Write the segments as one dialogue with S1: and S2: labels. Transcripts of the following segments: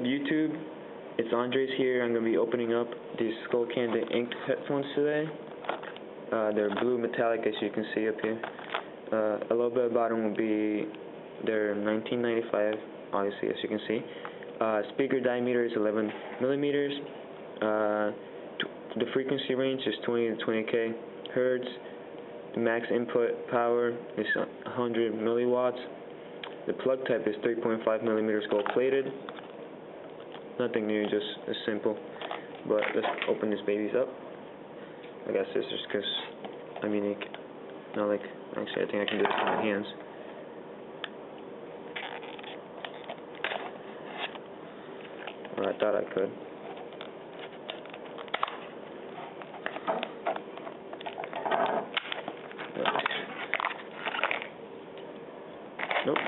S1: up, YouTube? It's Andres here. I'm going to be opening up these Skullcandy inked headphones today. They're blue metallic, as you can see up here. A little bit about them will be they're $19.95, obviously, as you can see. Speaker diameter is 11 millimeters. The frequency range is 20 to 20 hertz. The max input power is 100 milliwatts. The plug type is 3.5 millimeters gold plated. Nothing new, just as simple. But let's open these babies up. I got scissors because I'm unique. Not like, actually, I think I can do this with my hands. Or I thought I could. Nope.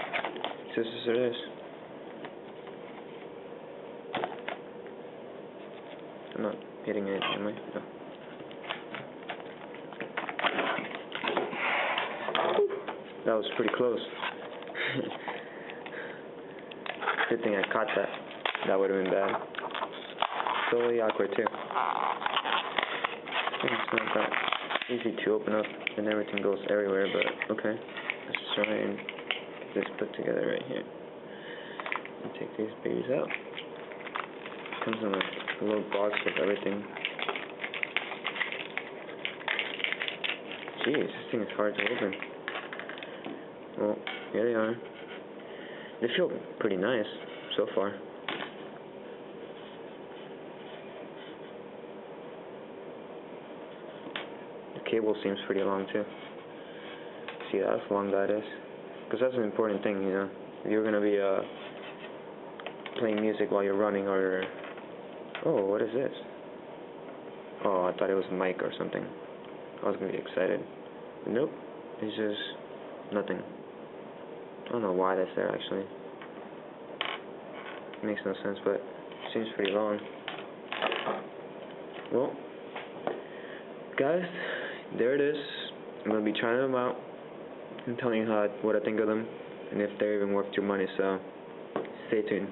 S1: Scissors it is. I'm not hitting it, am I? No. That was pretty close. Good thing I caught that. That would have been bad. Totally awkward too. It's not that easy to open up and everything goes everywhere, but okay. Let's try and get this put together right here. And take these babies out. Comes in a little box with everything. Jeez, this thing is hard to open. Well, here they are. They feel pretty nice so far. The cable seems pretty long too. See how long that is? Because that's an important thing, you know. If you're going to be playing music while you're running or... Oh, what is this? Oh, I thought it was a mic or something. I was going to be excited. But nope, it's just nothing. I don't know why that's there actually. It makes no sense, but it seems pretty long. Well, guys, there it is. I'm going to be trying them out and telling you what I think of them and if they're even worth your money, so stay tuned.